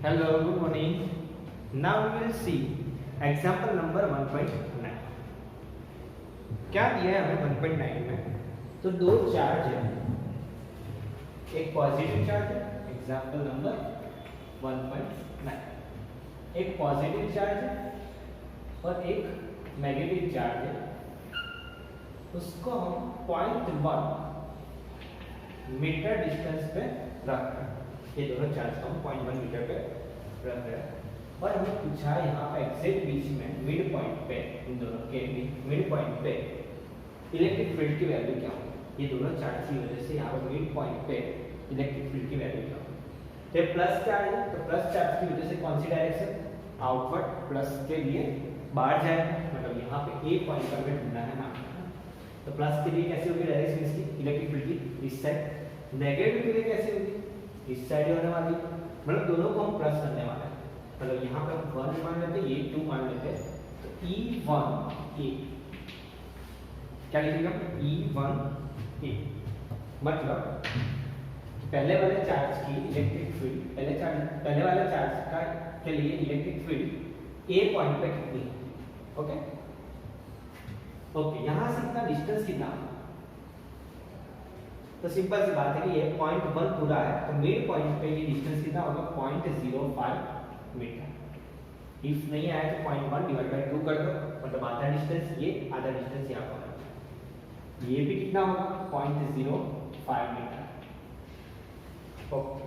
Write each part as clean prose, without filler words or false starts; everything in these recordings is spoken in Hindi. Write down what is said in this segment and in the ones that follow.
Hello, good morning. Now we will see example number 1.9. क्या दिया है हमें 1.9 में? तो दो चार्ज है, एक पॉजिटिव चार्ज है, एग्जाम्पल नंबर 1.9, एक पॉजिटिव चार्ज है और एक नेगेटिव चार्ज है। उसको हम 0.1 मीटर डिस्टेंस पे रख रहे हैं। ये दोनों चार्ज को हम 0.1 मीटर पे रख रहे हैं और हमें पूछा है यहाँ पे एग्जैक्ट बीच में मिड पॉइंट पे, इन दोनों के मिड पॉइंट पे इलेक्ट्रिक फील्ड की वैल्यू क्या होगी। ये दोनों चार्ज की वजह से यहाँ पे मिड पॉइंट पे इलेक्ट्रिक फील्ड की वैल्यू क्या होगी। तो प्लस चार्ज है, तो प्लस चार्ज की वजह से कौन सी डायरेक्शन आउटवर्ड प्लस के लिए बाहर जाएगा, मतलब यहाँ पे ए पॉइंट पर हमें ढूंढना है ना। तो प्लस के लिए कैसी होगी डायरेक्शन इसकी इलेक्ट्रिक फील्ड की, इस साइड। नेगेटिव के लिए कैसी होगी, इस साइड होने वाली, मतलब दोनों को हम प्लस करने वाले हैं। मतलब यहाँ पे हम 1 मान लेते हैं, ये 2 मान लेते हैं, तो E1A क्या लिखेगा, E1A मतलब पहले वाले चार्ज की इलेक्ट्रिक फील्ड, पहले वाले चार्ज का के लिए इलेक्ट्रिक फील्ड ए पॉइंट पे कितनी है। ओके ओके, यहाँ से इतना डिस्टेंस कितना, तो सिंपल सी बात है कि ये 0.1 पूरा है, तो मिड पॉइंट पे ये डिस्टेंस कितना होगा 0.05 मीटर। इफ नहीं आया तो 0.1 डिवाइड बाय 2 कर दो, मतलब आधा डिस्टेंस ये, आधा डिस्टेंस यहाँ पर। ये भी कितना होगा 0.05 metre. Okay,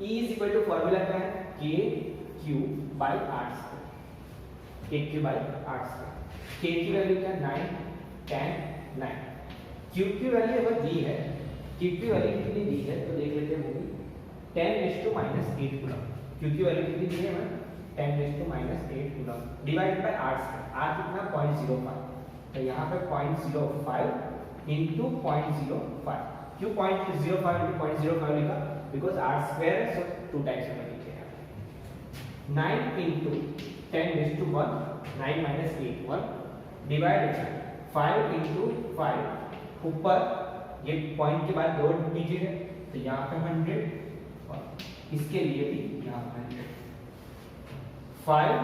E is equal to formula क्या है, K Q by R square, K Q by R square. K की वैल्यू क्या 9 10 9, क्यू की वैल्यू अगर दी है, क्यू की वैल्यू कितनी दी है तो देख लेते हैं, वो भी 10⁻⁻8 कूलम। क्यू की वैल्यू कितनी दी है हमें 10⁻⁻8 coulomb divide by R square. R कितना 0.05, तो यहाँ पे 0.05 इंटू 0.05। क्यों 0.05 इंटू 0.05 लिखा, बिकॉज आर स्क्वायर है, सो 2 टाइम्स में लिखे हैं। 9 इंटू 10⁻1 9 - 8 1 डिवाइड 5 इंटू 5, ऊपर ये पॉइंट के बाद 2 डिजिट है, तो यहाँ पे 100 और इसके लिए भी यहाँ पे 100। 5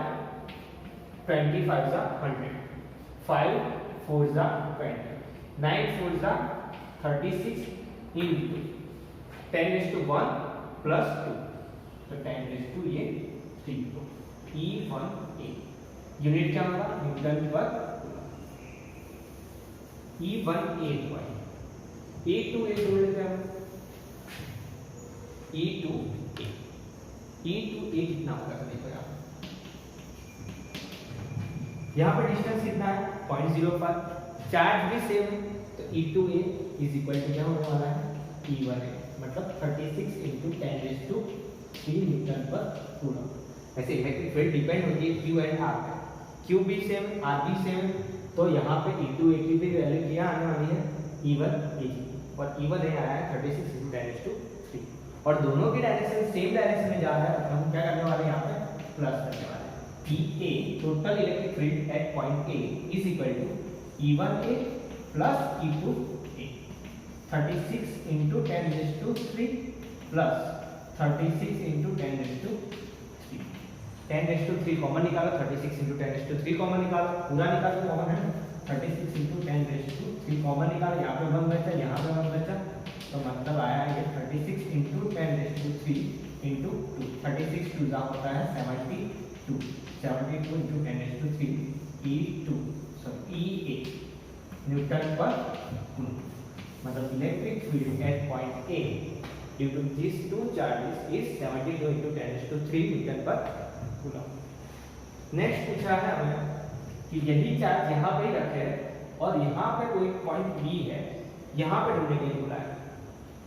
25 जा 100, 5 4 जा 20, 9 4 जा 36 इंटू 10⁻1 प्लस 2, तो 10⁻3 ये 3 E1A। यूनिट क्या होगा, न्यूटन पर E1A हुआ। E2A जोड़ लेते हैं हम, E2A कितना होगा देखो यहाँ पे डिस्टेंस कितना है 0.05, चार्ज भी सेम है, तो E2A इज इक्वल टू क्या होने वाला है E1A, मतलब 36 इंटू 10⁻3 न्यूटन पर कूलम। ऐसे इलेक्ट्रिक फील्ड डिपेंड होती है Q एंड R पे, Q भी सेम R भी सेम, तो यहाँ पे E2A की भी वैल्यू क्या आने वाली है E1A, और E1A आया है 36 इंटू 10⁻3, और दोनों की डायरेक्शन सेम डायरेक्शन में जा रहा है, तो हम क्या करने वाले हैं यहाँ पे प्लस करने वाले हैं। EA total electric field at point A is equal to E1A plus E2A, 36 into 10⁻3 plus 36 into 10⁻3, 10⁻3 common निकालो, 36 इंटू 10⁻3 कॉमन निकालो, पूरा निकालो कॉमन है, 36 इंटू 10⁻3 कॉमन निकालो, यहाँ पे 1 बचा, यहाँ पे 1 बचा, तो मतलब आया ये 36 इंटू 10⁻3 इंटू 2, 36 2 जा होता है 72, 72 into 10⁻3 E2 so EA newton per coulomb. मतलब electric field at point A due to this two charges is 72 into 10⁻3 newton per coulomb. Next पूछा है हमें कि यही चार्ज यहाँ पे ही रखे हैं और यहाँ पे कोई पॉइंट B है, यहाँ पे ढूंढने के लिए बोला है,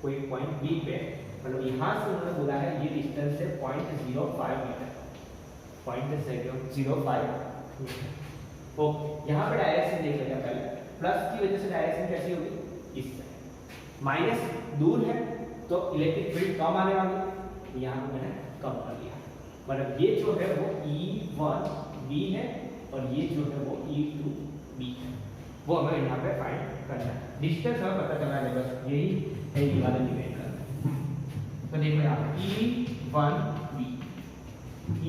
कोई पॉइंट B पे, मतलब यहाँ से उन्होंने बोला है ये डिस्टेंस है 0.05 मीटर, 0.05 मीटर। ओके, यहाँ पे डायरेक्शन देख लेते हैं पहले, प्लस की वजह से डायरेक्शन कैसी होगी, इस तरह, माइनस दूर है तो इलेक्ट्रिक फील्ड कम आने वाली है, यहाँ पे मैंने कम कर लिया, मतलब ये जो है वो E1B है और ये जो है वो E2B है, वो हमें यहाँ पे फाइंड करना है। डिस्टेंस हमें पता चलना है, बस यही है, ये वाला डिवाइड करना है। तो देखो यहाँ E1B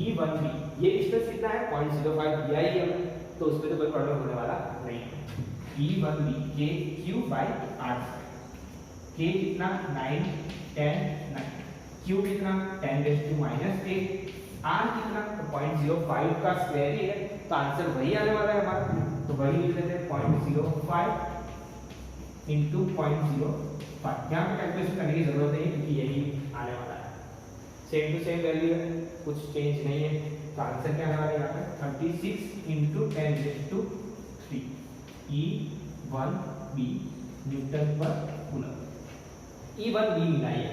E1B ये डिस्टेंस कितना है 0.05 दिया ही है, तो उसमें तो कोई प्रॉब्लम होने वाला नहीं है। E1B के क्यू बाई आर, के कितना 9 10 9, क्यू कितना 10 रेज़ टू माइनस 8, आर कितना तो 0.05 का स्क्वायर ही है, तो आंसर वही आने वाला है हमारा, तो वही लिख लेते हैं 0.05 इंटू 0.05। यहाँ पे कैलकुलेशन करने की जरूरत नहीं क्योंकि यही आने वाला है, सेम टू सेम वैल्यू है, कुछ चेंज नहीं है, तो आंसर क्या आने वाला है यहाँ पे 36 into 10 raise to 3 E1B newton per coulomb. E1B मिला है,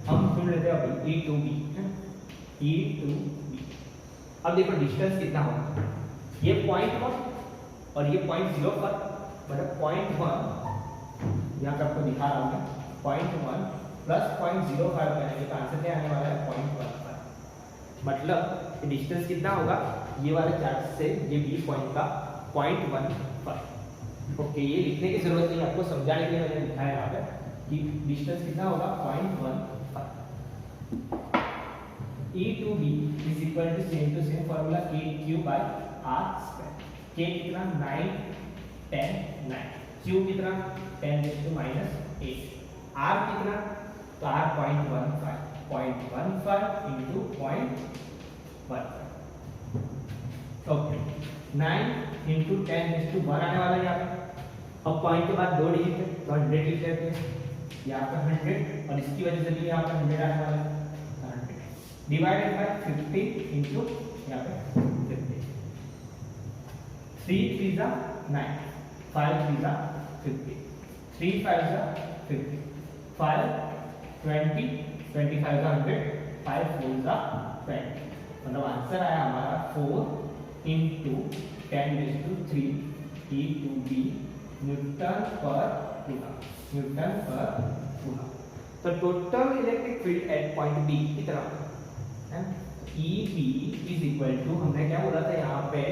हम सुन लेते हैं अभी E2B E2B। अब देखो डिस्टेंस कितना होगा, ये 0.1 और ये 0.05, मतलब 0.1 यहाँ पे आपको दिखा रहा हूँ मैं, 0.1 प्लस 0.05 करेंगे तो आंसर क्या आने वाला है 0.15। मतलब डिस्टेंस कितना होगा, ये वाले चार्ट से ये B पॉइंट का 0.15। ओके, ये लिखने की जरूरत नहीं, आपको समझाने के लिए मैंने लिखा है यहाँ पे कि डिस्टेंस कितना होगा 0.15। E2B is equal to same formula KQ by R square। K कितना 9 10 9, Q कितना 10 raised to minus 8, R कितना तो R 0.15 into 0.15। Okay, 9 into 10 raised to 1 आने वाला है यहाँ पे। अब पॉइंट के बाद 2 डिजिट है तो 100 लिख लेते हैं, यहाँ पर 100 और इसकी वजह से भी यहाँ पर 100 आने वाला है, डिवाइडेड बाय 50 इंटू यहाँ पे 50, 3 3 जा 9, 5 3 जा 50, 3 5 जा 50, 5 20 25 जा 100, 5 4 जा 20, मतलब आंसर आया हमारा 4 into 10 raise to 3 E2B newton per coulomb, newton per coulomb. तो total electric field at point B कितना है, EB इज इक्वल टू, हमने क्या बोला था यहाँ पे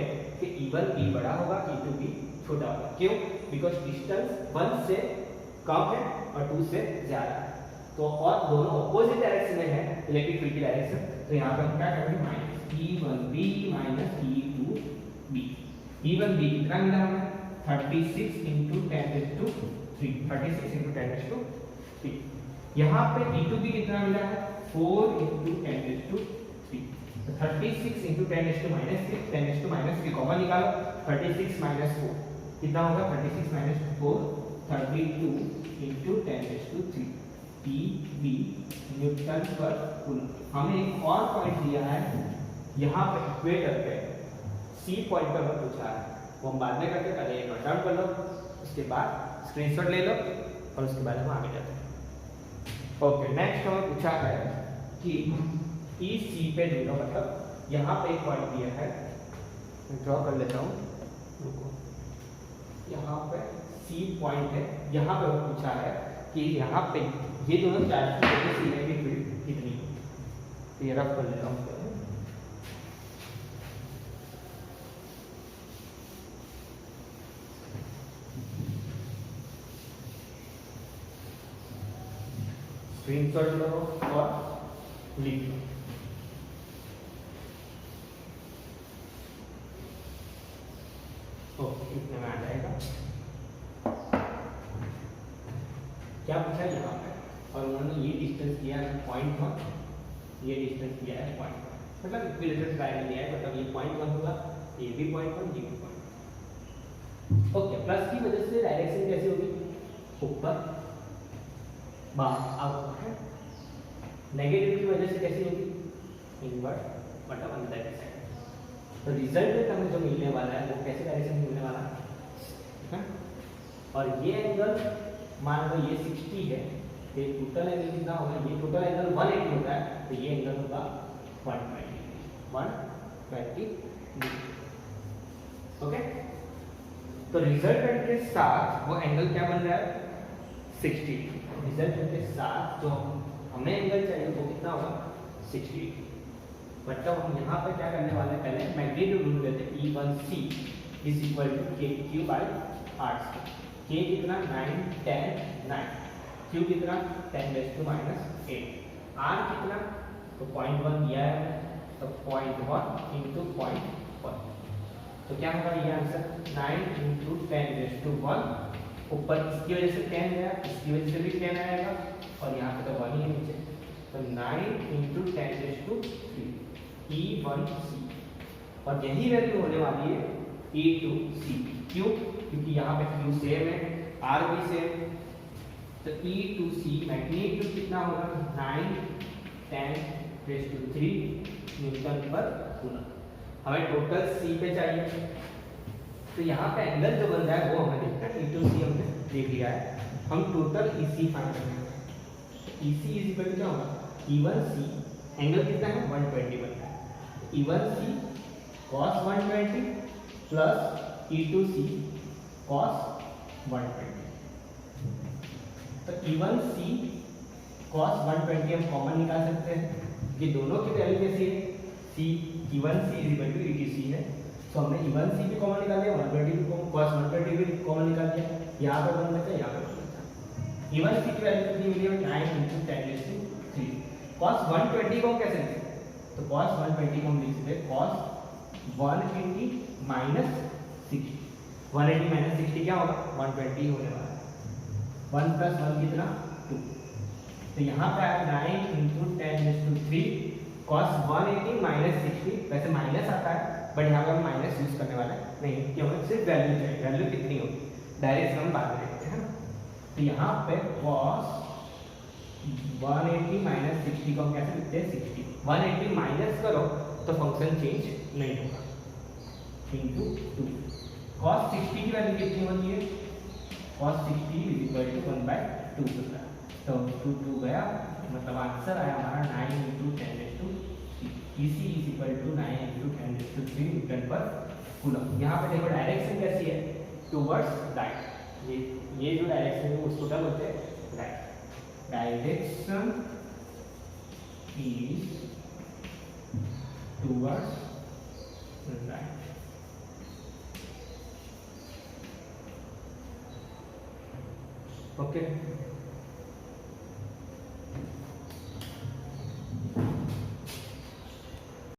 कि E1B बड़ा होगा E2B छोटा होगा, क्यों, बिकॉज डिस्टेंस 1 से कम है और 2 से ज्यादा है, तो और दोनों ऑपोजिट डायरेक्शन में है इलेक्ट्रिक फील्ड की डायरेक्शन, तो यहाँ पे हम क्या करेंगे minus E1B minus E2B। E1B कितना मिला हमें 36 into 10 raise to 3, 36 into 10 raise to 3। यहाँ पे E2B कितना मिला है 4 इंटू 10 रेज़ टू 3, तो 36 into 10 raise to minus 6, 10 raise to minus 3 common निकालो, 36 माइनस 4 कितना होगा, 36 minus 4 32 into 10 raise to 3 EB newton per coulomb. हमें एक और पॉइंट दिया है यहाँ पे इक्वेटर पे, C पॉइंट पर हमें पूछा है, वो हम बाद में करते, पहले एक नोट डाउन कर लो, उसके बाद स्क्रीनशॉट ले लो और उसके बाद हम आगे जाते हैं। ओके, नेक्स्ट हमें पूछा है कि EC पे ले लो, मतलब यहाँ पे एक पॉइंट दिया है, मैं ड्रॉ कर लेता हूँ, रुको, यहाँ पे C पॉइंट है, यहाँ पे वो पूछा है कि यहाँ पे ये दोनों चार्ज की वजह से इलेक्ट्रिक फील्ड कितनी है, तो ये रफ कर लेता हूँ। स्क्रीनशॉट लो और लिख लो। ओके, इतने में आ जाएगा। क्या पूछा यहाँ पे, और उन्होंने ये डिस्टेंस किया है 0.1, ये डिस्टेंस किया है 0.1, मतलब इक्विलेटरल ट्रायंगल दिया है, मतलब ये 0.1 होगा, ये भी 0.1, ये भी 0.1। ओके, प्लस की वजह से डायरेक्शन कैसी होगी, ऊपर बाहर आउट है, नेगेटिव की वजह से कैसी होगी, इनवर्ट, मतलब अंदर की साइड। तो रिजल्ट हमें जो मिलने वाला है वो कैसे डायरेक्शन में मिलने वाला है, ठीक है। और ये एंगल मान लो ये 60 है, तो टोटल एंगल कितना होगा, ये टोटल एंगल 180 होता है, तो ये एंगल होगा 120 ओके। तो रिजल्टेंट के साथ वो एंगल क्या बन रहा है 60, रिजल्टेंट के साथ जो हमें एंगल चाहिए वो कितना होगा 60। मतलब हम यहाँ पे क्या करने वाले हैं, पहले मैग्नीट्यूड ढूंढ लेते हैं, E1C is equal to KQ by R स्क्वायर। K कितना 9 10 9, Q कितना 10 रेज़ टू माइनस 8, R कितना तो 0.1 दिया है, तो 0.1 इंटू 0.1, तो क्या होगा ये आंसर 9 इंटू 10⁻1। ऊपर इसकी वजह से 10 गया, इसकी वजह से भी 10 आएगा, और यहाँ पे तो 1 ही है नीचे, तो 9 इंटू 10⁻3 E1C, और यही वैल्यू होने वाली है E2C। क्यों? क्योंकि यहाँ पे Q सेम है, R भी सेम, तो E2C मैग्नीट्यूड कितना होगा 9×10⁻³ न्यूटन पर कूलम। हमें टोटल C पे चाहिए, तो यहाँ पे एंगल जो बन रहा है वो हमें देखना है। E2C हमने देख लिया है, हम टोटल EC फाइंड करना है। EC इज इक्वल टू क्या होगा E1C, एंगल कितना है 120 बनता है, E1C cos 120 plus E2C cos 120, तो E1C cos 120 हम कॉमन निकाल सकते हैं, ये दोनों की वैल्यू कैसी है C, E1C is equal to E2C है, तो हमने E1C भी कॉमन निकाल लिया, 120 भी cos 120 भी कॉमन निकाल लिया, यहाँ पे बन बचा, यहाँ पे बन बचा। E1C की वैल्यू कितनी मिली है 9 इंटू 10⁻3। cos 120 को हम कैसे लिख सकते हैं, तो cos 120 को हम लिख सकते हैं cos 180 माइनस 60, 180 माइनस 60 क्या होगा 120 होने वाला है, 1 प्लस 1 कितना 2, तो यहाँ पे आया 9 इंटू 10⁻3 cos 180 माइनस 60, वैसे माइनस आता है बट यहाँ पे हम माइनस यूज करने वाले हैं नहीं, क्यों हमें सिर्फ वैल्यू चाहिए, वैल्यू कितनी होगी डायरेक्ट हम बाद में देखते हैं, तो यहाँ पे cos 180 माइनस 60 को हम कैसे लिखते हैं 60, 180 माइनस करो तो फंक्शन चेंज नहीं होगा, इंटू 2, cos 60 की वैल्यू कितनी होती है cos 60 इज इक्वल टू 1/2 होता है, तो 2 गया, मतलब आंसर आया हमारा 9 into 10⁻3। EC is equal to 9 into 10⁻3 newton per coulomb. यहाँ पे देखो डायरेक्शन कैसी है टूवर्ड्स राइट, ये जो डायरेक्शन है उसको क्या बोलते हैं right, direction is towards right. Okay